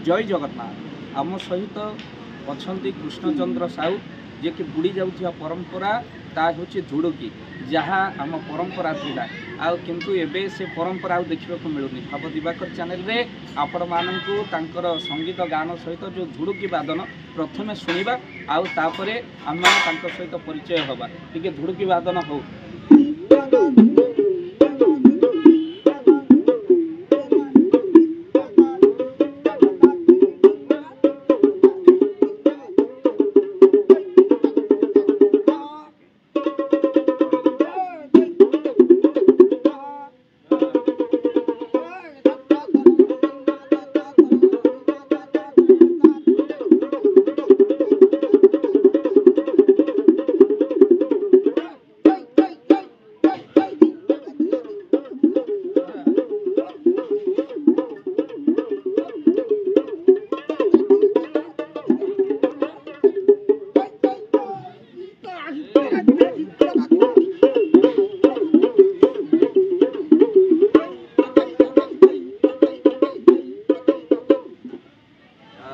जय जगन्नाथ आम सहित अच्छा कृष्णचंद्र साहू जे कि बुड़ी जाऊा परंपरा ता हूँ धुड़ुकी जहाँ आम परंपरा थिला आउ किंतु एबे से परंपरा आउ देखा मिलूनी भाव दिवाकर चैनल रे आपण मानू तांकर संगीत गान सहित जो धुड़ुकी वादन प्रथमे शुणा आउ तापरे आम सहित परिचय हवा टिके धुड़ुकी वादन हो।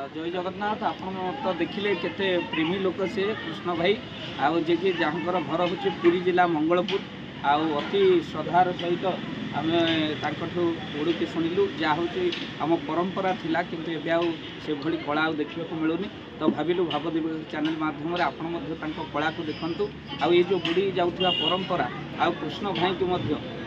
जय जगन्नाथ आप तो देखिले केते प्रेमी लोक से कृष्ण भाई आउ जे कि जहाँकर घर हूँ पुरी जिला मंगलपुर आउ अति श्रद्धार सहित आम धुड़ुकी शुणिलु जहाँ हूँ आम परंपरा थिला किंतु एबे आउ से भली कला आउ देखा मिलूनी तो भाविलु भाव चैनल माध्यम आपण कला को देखु आउ ये जो बुड़ी जाऊा परंपरा आउ कृष्ण भाई को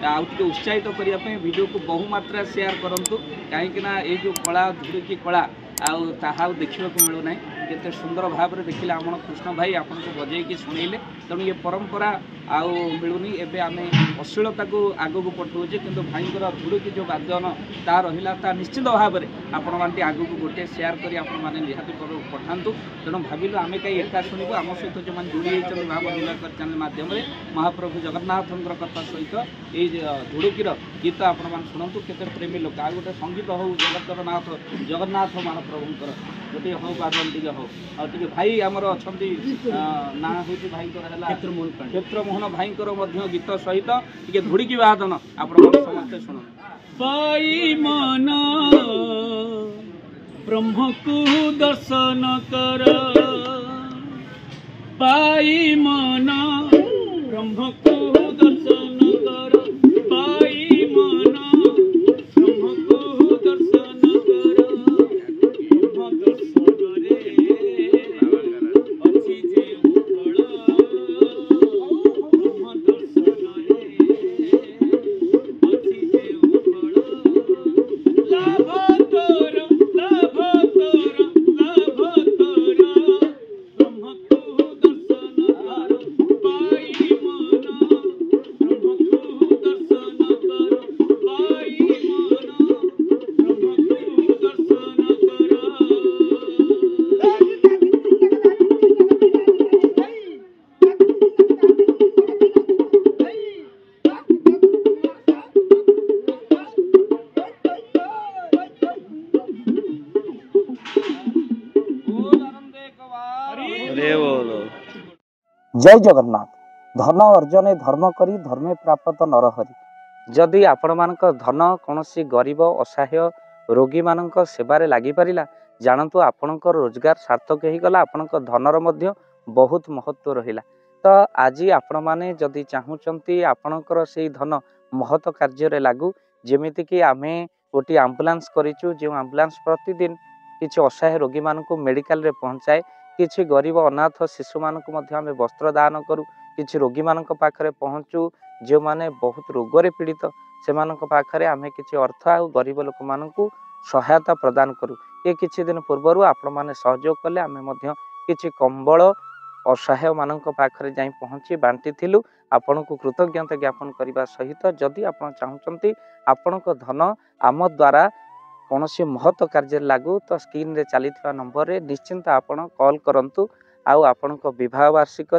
आउ टे उत्साहित करने वीडियो को बहु मात्रा शेयर करूँ कहीं ये जो कला धुड़ुकी कला आउ ताहा देखा मिलूना केते सुंदर भाव में देखिले आम कृष्ण भाई आपन को बजेकी शुणेले तेणु ये परंपरा आउ मिलूनी एबे आमे अश्लीलता को आगू को पठाऊे किंतु भाईंकर धुड़ुकी जो वादन ता रहिला ता निश्चित भाव में आपण मानती आगू को गोटे शेयर करी आपण माने निहाती पठातु तेणु भाविलु आमे कई एका शुणु आम सहित जो मैंने जोड़ी होती भाव दिवाकर चैनल माध्यम महाप्रभु जगन्नाथ कथा सहित ये धुड़ुकीर गीत आपण मैंने शुणु केते प्रेमी लोक आ गोटे संगीत हो जगतरनाथ जगन्नाथ महाप्रभुंर गोटे हो बादल टे हो टे भाई आमर अच्छा ना हूँ भाई क्षेत्रमोहन भाई गीत सहित टे धुड़ुकी वादन आप समस्ते शुण पाई मन ब्रह्म को दर्शन कर पाई मन ब्रह्म को दर्शन कर पाई मन ब्रह्म को दर्शन कर ब्रह्म दर्शन रे अच्छी जे फल ब्रह्म दर्शन रे अच्छी जे फल लाभ तोर ब्रह्म को दर्शन कर पाई मन ब्रह्म को दर्शन कर पाई मन ब्रह्म को दर्शन कर। जय जगन्नाथ धन अर्जने धर्म करी धर्मे प्राप्त नरहरि जदि आपण मानक धन कौन गरीब असहाय रोगी मानक सेवारे लगी पारिला जानतु आपणकर रोजगार सार्थक हो गला आपणक धनर मध्य बहुत महत्व रहिला। तो आज आपण माने जदि चाहूचंती आपणकर से धन महत कार्य लागू जेमिति कि आमे गोटे आम्बुलांस करिचु जो आम्बुलांस प्रतिदिन किछि असहाय रोगी मानक मेडिकल रे पहुंचाए किछि गरीब अनाथ शिशु मानक मध्य आमे वस्त्र दान करू किछि रोगी मानक पाखरे पहुंचू जो माने बहुत रोगरे पीड़ित से मानक पाखरे आमे किछि अर्थ आ गरीब लोक मानक सहायता प्रदान करू। ये किछि दिन पूर्व आपण माने सहयोग कले आमे मध्य किछि कंबल असहाय मानक पाखरे जाई पहुंची बांटी थिलु आपण को कृतज्ञता ज्ञापन करने सहित जदि आपण चाहूचंती आपणक धन आम द्वारा कौन महत्व कार्य लागू तो स्क्रीन रे चली नंबर रे निश्चिंत आपण कॉल करंतु आउ आपणक विवाह वार्षिक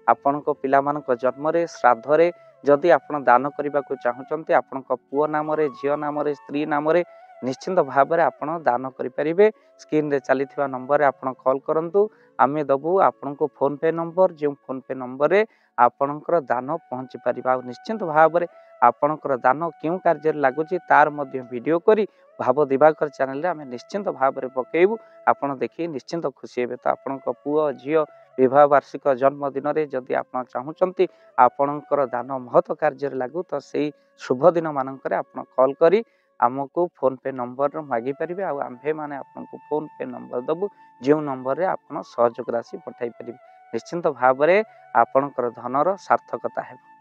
आपणक पिलामानक जन्म रे श्राद्ध रे जदि आपण दान करने को चाहूचंती आपणक पुओ नाम रे झियो नाम रे स्त्री नाम रे निश्चिंत भाव में आपण दान करें स्क्रीन रे चली नंबर रे आपण कॉल करंतु आमे दबु आपण को फोन पे नंबर जो फोन पे नंबर रे आपणकर दान पहुँची पारिबा निश्चिंत भाव में ଆପଣଙ୍କର ଦାନ କେଉଁ କାର୍ଯ୍ୟରେ ଲାଗୁଛି ତାର ମଧ୍ୟ ଭିଡ଼ିଓ କରି ଭାବ ଦିବାକର ଚ୍ୟାନେଲରେ ଆମେ ନିଶ୍ଚିନ୍ତ ଭାବରେ ପକେଇବୁ। ଆପଣ ଦେଖି ନିଶ୍ଚିନ୍ତ ଖୁସି ହେବେ। ତ ଆପଣଙ୍କ ପୁଅ ଝିଅ ବିବାହ ବାର୍ଷିକ ଜନ୍ମଦିନରେ ଯଦି ଆପଣ ଚାହୁଁଛନ୍ତି ଆପଣଙ୍କର ଦାନ ମହତ କାର୍ଯ୍ୟରେ ଲାଗୁ, ତ ସେଇ ଶୁଭ ଦିନ ମାନଙ୍କରେ ଆପଣ କଲ୍ କରି ଆମକୁ ଫୋନ୍ ପେ ନମ୍ବର ମାଗିପାରିବେ। ଆଉ ଆମ୍ଭେମାନେ ଆପଣଙ୍କୁ ଫୋନ୍ ପେ ନମ୍ବର ଦେବୁ, ଯେଉଁ ନମ୍ବରରେ ଆପଣ ସହଯୋଗ ରାଶି ପଠାଇ ପାରିବେ। ନିଶ୍ଚିନ୍ତ ଭାବରେ ଆପଣଙ୍କର ଧନର ସାର୍ଥକତା ହେବ।